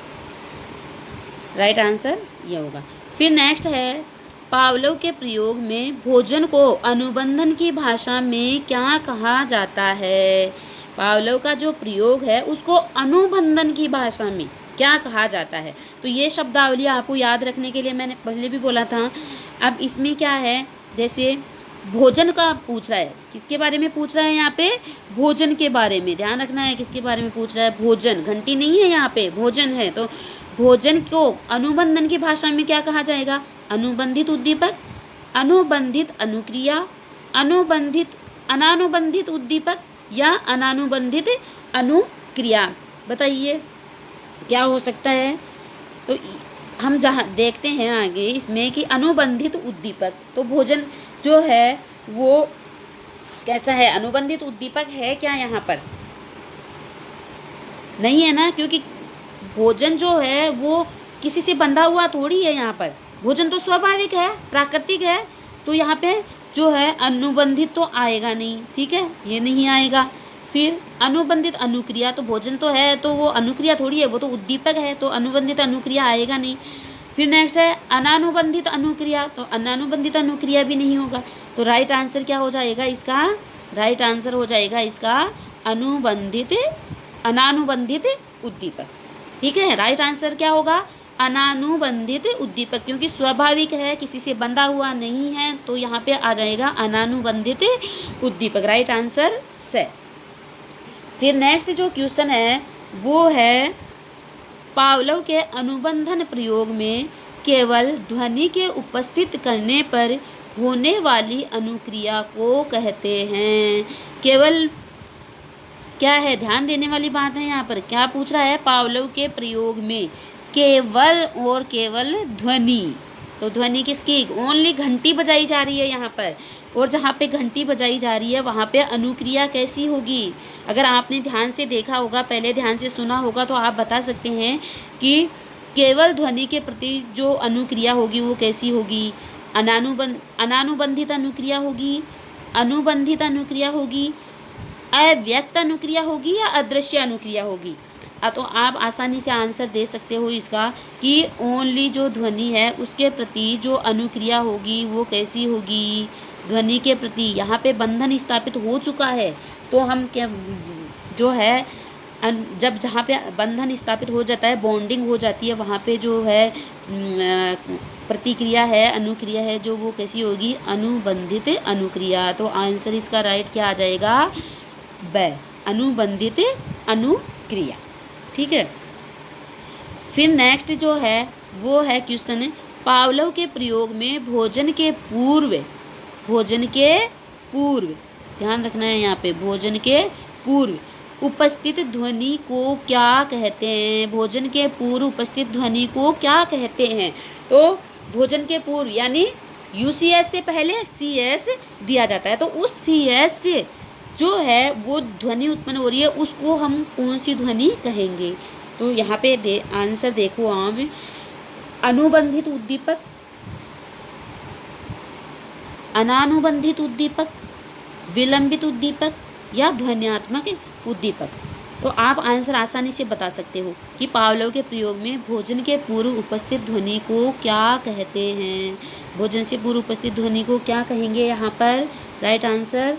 S1: राइट आंसर ये होगा। फिर नेक्स्ट है पावलोव के प्रयोग में भोजन को अनुबंधन की भाषा में क्या कहा जाता है? पावलोव का जो प्रयोग है उसको अनुबंधन की भाषा में क्या कहा जाता है? तो ये शब्दावली आपको याद रखने के लिए मैंने पहले भी बोला था। अब इसमें क्या है, जैसे भोजन का पूछ रहा है, किसके बारे में पूछ रहा है यहाँ पे? भोजन के बारे में, ध्यान रखना है किसके बारे में पूछ रहा है? भोजन, घंटी नहीं है यहाँ पे, भोजन है। तो भोजन को अनुबंधन की भाषा में क्या कहा जाएगा? अनुबंधित उद्दीपक, अनुबंधित अनुक्रिया, अनुबंधित अनानुबंधित उद्दीपक या अनानुबंधित अनुक्रिया। बताइए क्या हो सकता है? तो हम जहाँ देखते हैं आगे इसमें कि अनुबंधित उद्दीपक, तो भोजन जो है वो कैसा है? अनुबंधित उद्दीपक है क्या यहाँ पर? नहीं है ना, क्योंकि भोजन जो है वो किसी से बंधा हुआ थोड़ी है। यहाँ पर भोजन तो स्वाभाविक है, प्राकृतिक है, तो यहाँ पे जो है अनुबंधित तो आएगा नहीं, ठीक है, ये नहीं आएगा। फिर अनुबंधित अनुक्रिया, तो भोजन तो है तो वो अनुक्रिया थोड़ी है, वो तो उद्दीपक है, तो अनुबंधित अनुक्रिया आएगा नहीं। फिर नेक्स्ट है अनानुबंधित अनुक्रिया, तो अनानुबंधित अनुक्रिया भी नहीं होगा। तो राइट आंसर क्या हो जाएगा इसका? राइट आंसर हो जाएगा इसका अनुबंधित अनानुबंधित उद्दीपक, ठीक है। राइट आंसर क्या होगा? अनानुबंधित उद्दीपक, क्योंकि स्वाभाविक है, किसी से बंधा हुआ नहीं है, तो यहाँ पे आ जाएगा अनानुबंधित उद्दीपक, राइट आंसर से। फिर नेक्स्ट जो क्वेश्चन है वो है पावलोव के अनुबंधन प्रयोग में केवल ध्वनि के उपस्थित करने पर होने वाली अनुक्रिया को कहते हैं। केवल क्या है? ध्यान देने वाली बात है यहाँ पर। क्या पूछ रहा है? पावलोव के प्रयोग में केवल और केवल ध्वनि, तो ध्वनि किसकी? ओनली घंटी बजाई जा रही है यहाँ पर, और जहाँ पे घंटी बजाई जा रही है वहाँ पे अनुक्रिया कैसी होगी? अगर आपने ध्यान से देखा होगा, पहले ध्यान से सुना होगा, तो आप बता सकते हैं कि केवल ध्वनि के प्रति जो अनुक्रिया होगी वो कैसी होगी? अनानुबंधित अनुक्रिया होगी, अनुबंधित अनुक्रिया होगी, अव्यक्त अनुक्रिया होगी या अदृश्य अनुक्रिया होगी? तो आप आसानी से आंसर दे सकते हो इसका कि ओनली जो ध्वनि है उसके प्रति जो अनुक्रिया होगी वो कैसी होगी? ध्वनि के प्रति यहाँ पे बंधन स्थापित हो चुका है, तो हम क्या जो है जब जहाँ पे बंधन स्थापित हो जाता है, बॉन्डिंग हो जाती है, वहाँ पे जो है प्रतिक्रिया है, अनुक्रिया है, जो वो कैसी होगी? अनुबंधित अनुक्रिया। तो आंसर इसका राइट क्या आ जाएगा? ब, अनुबंधित अनुक्रिया। ठीक है। फिर नेक्स्ट जो है वो है क्वेश्चन, पावलोव के प्रयोग में भोजन के पूर्व, ध्यान रखना है यहाँ पे, भोजन के पूर्व उपस्थित ध्वनि को क्या कहते हैं? भोजन के पूर्व उपस्थित ध्वनि को क्या कहते हैं? तो भोजन के पूर्व यानी यूसीएस से पहले सीएस दिया जाता है, तो उस सीएस से जो है वो ध्वनि उत्पन्न हो रही है, उसको हम कौन सी ध्वनि कहेंगे? तो यहाँ पे आंसर देखो आप, अनुबंधित उद्दीपक, अनानुबंधित उद्दीपक, विलंबित उद्दीपक या ध्वन्यात्मक उद्दीपक। तो आप आंसर आसानी से बता सकते हो कि पावलोव के प्रयोग में भोजन के पूर्व उपस्थित ध्वनि को क्या कहते हैं? भोजन से पूर्व उपस्थित ध्वनि को क्या कहेंगे? यहाँ पर राइट आंसर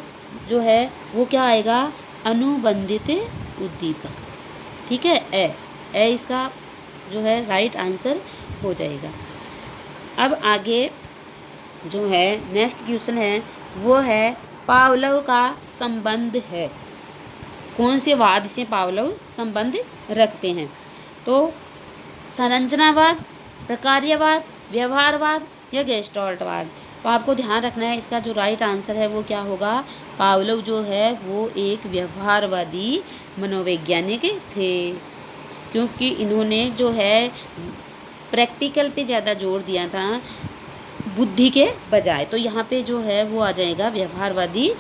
S1: जो है वो क्या आएगा? अनुबंधित उद्दीपक। ठीक है, ए इसका जो है राइट आंसर हो जाएगा। अब आगे जो है नेक्स्ट क्वेश्चन है वो है, पावलोव का संबंध है, कौन से वाद से पावलोव संबंध रखते हैं? तो संरचनावाद, प्रकार्यवाद, व्यवहारवाद या गेस्टाल्टवाद। तो आपको ध्यान रखना है इसका जो राइट आंसर है वो क्या होगा? पावलोव जो है वो एक व्यवहारवादी मनोवैज्ञानिक थे, क्योंकि इन्होंने जो है प्रैक्टिकल पे ज़्यादा जोर दिया था बुद्धि के बजाय। तो यहाँ पे जो है वो आ जाएगा व्यवहारवादी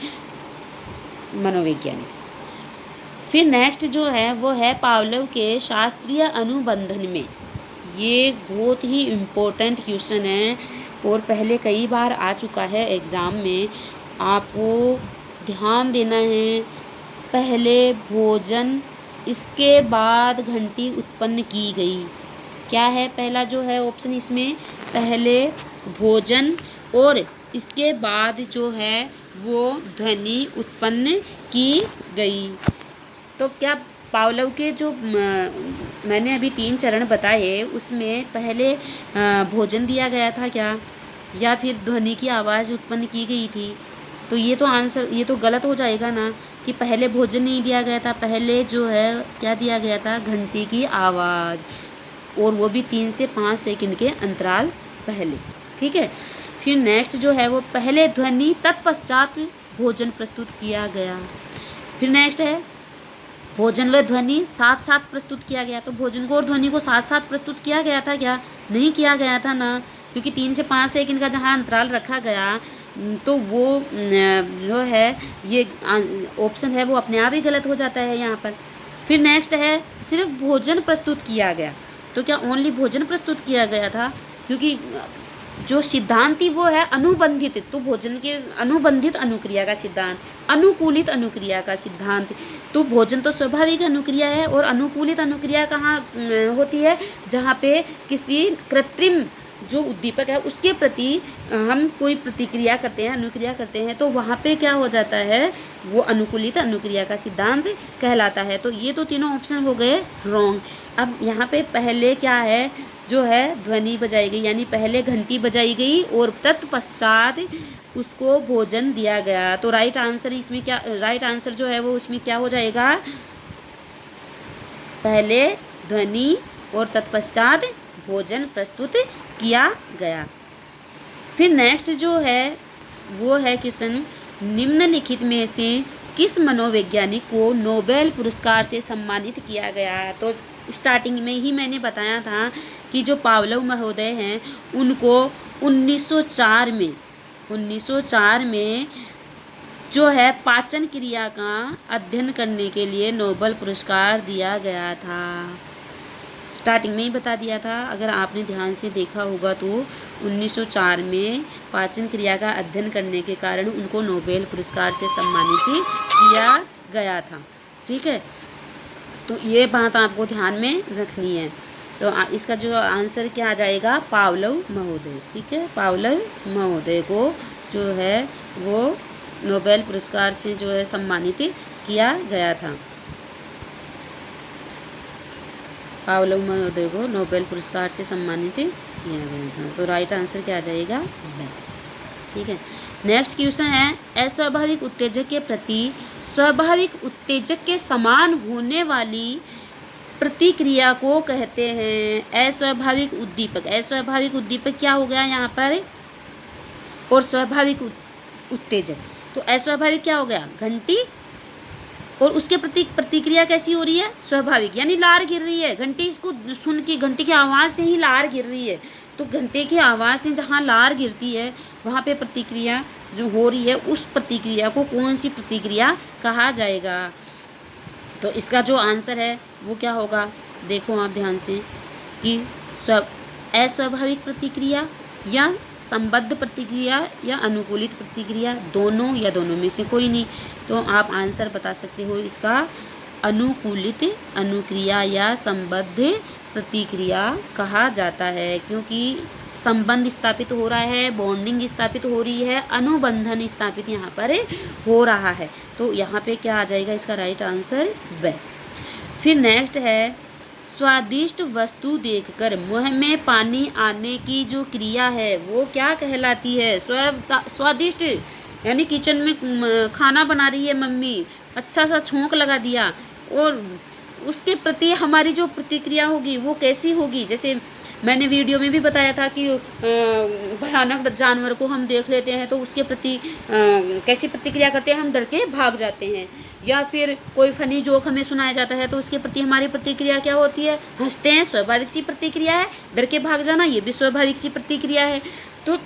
S1: मनोवैज्ञानिक। फिर नेक्स्ट जो है वो है पावलोव के शास्त्रीय अनुबंधन में। ये बहुत ही इम्पोर्टेंट क्वेश्चन है और पहले कई बार आ चुका है एग्ज़ाम में, आपको ध्यान देना है। पहले भोजन, इसके बाद घंटी उत्पन्न की गई। क्या है पहला जो है ऑप्शन इसमें? पहले भोजन और इसके बाद जो है वो ध्वनि उत्पन्न की गई। तो क्या पावलोव के जो मैंने अभी 3 चरण बताए उसमें पहले भोजन दिया गया था क्या, या फिर ध्वनि की आवाज़ उत्पन्न की गई थी? तो ये तो आंसर, ये तो गलत हो जाएगा ना कि पहले भोजन नहीं दिया गया था, पहले जो है क्या दिया गया था? घंटी की आवाज़, और वो भी 3 से 5 सेकंड के अंतराल पहले। ठीक है। फिर नेक्स्ट जो है वो पहले ध्वनि तत्पश्चात भोजन प्रस्तुत किया गया। फिर नेक्स्ट है भोजन व ध्वनि साथ साथ प्रस्तुत किया गया। तो भोजन को और ध्वनि को साथ साथ प्रस्तुत किया गया था क्या? नहीं किया गया था ना, क्योंकि 3 से 5 सेकंड का जहाँ अंतराल रखा गया तो वो जो है ये ऑप्शन है वो अपने आप ही गलत हो जाता है यहाँ पर। फिर नेक्स्ट है सिर्फ भोजन प्रस्तुत किया गया। तो क्या ओनली भोजन प्रस्तुत किया गया था? क्योंकि जो सिद्धांत वो है अनुबंधित, तो भोजन के अनुबंधित अनुक्रिया का सिद्धांत, अनुकूलित अनुक्रिया का सिद्धांत। तो भोजन तो स्वाभाविक अनुक्रिया है, और अनुकूलित अनुक्रिया कहाँ होती है? जहाँ पे किसी कृत्रिम जो उद्दीपक है उसके प्रति हम कोई प्रतिक्रिया करते हैं, अनुक्रिया करते हैं, तो वहाँ पे क्या हो जाता है? वो अनुकूलित अनुक्रिया का सिद्धांत कहलाता है। तो ये तो तीनों ऑप्शन हो गए रॉन्ग। अब यहाँ पे पहले क्या है जो है ध्वनि बजाई गई, यानी पहले घंटी बजाई गई और तत्पश्चात उसको भोजन दिया गया। तो राइट आंसर इसमें क्या, राइट आंसर जो है वो उसमें क्या हो जाएगा? पहले ध्वनि और तत्पश्चात भोजन प्रस्तुत किया गया। फिर नेक्स्ट जो है वो है क्वेश्चन, निम्नलिखित में से किस मनोवैज्ञानिक को नोबेल पुरस्कार से सम्मानित किया गया? तो स्टार्टिंग में ही मैंने बताया था कि जो पावलोव महोदय हैं उनको 1904 में जो है पाचन क्रिया का अध्ययन करने के लिए नोबेल पुरस्कार दिया गया था। स्टार्टिंग में ही बता दिया था, अगर आपने ध्यान से देखा होगा तो 1904 में पाचन क्रिया का अध्ययन करने के कारण उनको नोबेल पुरस्कार से सम्मानित किया गया था। ठीक है, तो ये बात आपको ध्यान में रखनी है। तो इसका जो आंसर क्या आ जाएगा, पावलोव महोदय। ठीक है, पावलोव महोदय को जो है वो नोबेल पुरस्कार से जो है सम्मानित किया गया था। पावलोव महोदय को नोबेल पुरस्कार से सम्मानित किया गया था। तो राइट आंसर क्या आ जाएगा, ब। ठीक है, नेक्स्ट क्वेश्चन है, अस्वाभाविक उत्तेजक के प्रति स्वाभाविक उत्तेजक के समान होने वाली प्रतिक्रिया को कहते हैं अस्वाभाविक उद्दीपक। अस्वाभाविक उद्दीपक क्या हो गया यहाँ पर, और स्वाभाविक उत्तेजक। तो अस्वाभाविक क्या हो गया, घंटी, और उसके प्रति प्रतिक्रिया कैसी हो रही है, स्वाभाविक, यानी लार गिर रही है। घंटी को सुन के, घंटी की आवाज़ से ही लार गिर रही है। तो घंटे की आवाज़ से जहाँ लार गिरती है वहाँ पे प्रतिक्रिया जो हो रही है, उस प्रतिक्रिया को कौन सी प्रतिक्रिया कहा जाएगा। तो इसका जो आंसर है वो क्या होगा, देखो आप ध्यान से, कि अस्वाभाविक प्रतिक्रिया या संबद्ध प्रतिक्रिया या अनुकूलित प्रतिक्रिया, दोनों या दोनों में से कोई नहीं। तो आप आंसर बता सकते हो इसका, अनुकूलित अनुक्रिया या संबद्ध प्रतिक्रिया कहा जाता है, क्योंकि संबंध स्थापित हो रहा है, बॉन्डिंग स्थापित हो रही है, अनुबंधन स्थापित यहाँ पर हो रहा है। तो यहाँ पे क्या आ जाएगा इसका राइट आंसर, ब। फिर नेक्स्ट है, स्वादिष्ट वस्तु देखकर मुंह में पानी आने की जो क्रिया है वो क्या कहलाती है। स्वादिष्ट यानी किचन में खाना बना रही है मम्मी, अच्छा सा छोंक लगा दिया, और उसके प्रति हमारी जो प्रतिक्रिया होगी वो कैसी होगी। जैसे मैंने वीडियो में भी बताया था कि भयानक जानवर को हम देख लेते हैं तो उसके प्रति कैसी प्रतिक्रिया करते हैं, हम डर के भाग जाते हैं। या फिर कोई फनी जोक हमें सुनाया जाता है तो उसके प्रति हमारी प्रतिक्रिया क्या होती है, हंसते हैं, स्वाभाविक सी प्रतिक्रिया है। डर के भाग जाना ये भी स्वाभाविक सी प्रतिक्रिया है। तो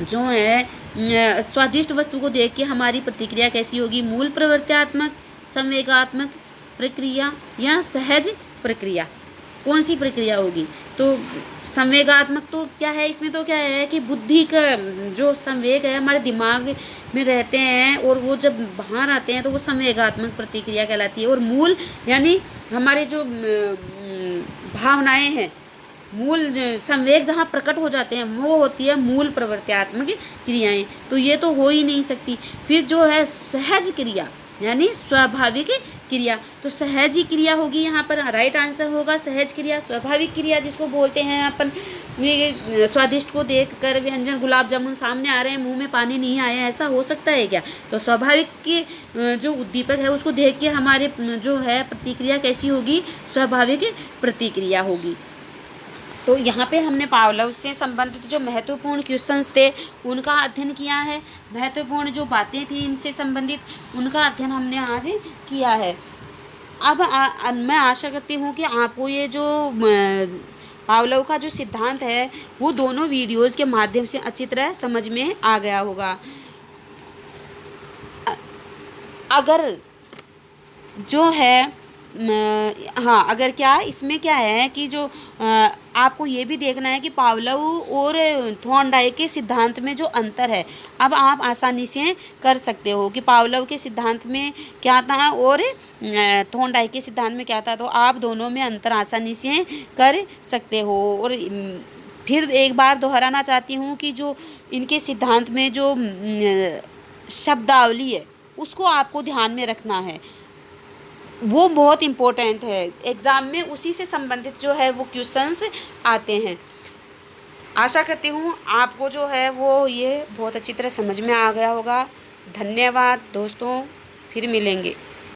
S1: जो है स्वादिष्ट वस्तु को देख के हमारी प्रतिक्रिया कैसी होगी, मूल प्रवृत्त्यात्मक, संवेगात्मक प्रक्रिया या सहज प्रक्रिया, कौन सी प्रक्रिया होगी। तो संवेगात्मक तो क्या है, इसमें तो क्या है कि बुद्धि का जो संवेग है हमारे दिमाग में रहते हैं और वो जब बाहर आते हैं तो वो संवेगात्मक प्रतिक्रिया कहलाती है। और मूल यानी हमारे जो भावनाएं हैं, मूल संवेग जहाँ प्रकट हो जाते हैं वो होती है मूल प्रवृत्त्यात्मक क्रियाएं। तो ये तो हो ही नहीं सकती। फिर जो है सहज क्रिया यानी स्वाभाविक क्रिया, तो सहज ही क्रिया होगी यहाँ पर, राइट आंसर होगा सहज क्रिया। स्वाभाविक क्रिया जिसको बोलते हैं अपन, ये स्वादिष्ट को देखकर व्यंजन गुलाब जामुन सामने आ रहे हैं, मुंह में पानी नहीं आया, ऐसा हो सकता है क्या। तो स्वाभाविक के जो उद्दीपक है उसको देख के हमारे जो है प्रतिक्रिया कैसी होगी, स्वाभाविक प्रतिक्रिया होगी। तो यहाँ पे हमने पावलोव से संबंधित जो महत्वपूर्ण क्वेश्चंस थे उनका अध्ययन किया है, महत्वपूर्ण जो बातें थी इनसे संबंधित उनका अध्ययन हमने आज किया है। अब मैं आशा करती हूँ कि आपको ये जो पावलोव का जो सिद्धांत है वो दोनों वीडियोज़ के माध्यम से अच्छी तरह समझ में आ गया होगा। अगर जो है हाँ, अगर क्या इसमें क्या है कि जो आपको ये भी देखना है कि पावलोव और थॉर्नडाइक के सिद्धांत में जो अंतर है, अब आप आसानी से कर सकते हो कि पावलोव के सिद्धांत में क्या था और थॉर्नडाइक के सिद्धांत में क्या था। तो आप दोनों में अंतर आसानी से कर सकते हो। और फिर एक बार दोहराना चाहती हूँ कि जो इनके सिद्धांत में जो शब्दावली है उसको आपको ध्यान में रखना है, वो बहुत इम्पोर्टेंट है। एग्ज़ाम में उसी से संबंधित जो है वो क्वेश्चंस आते हैं। आशा करती हूँ आपको जो है वो ये बहुत अच्छी तरह समझ में आ गया होगा। धन्यवाद दोस्तों, फिर मिलेंगे।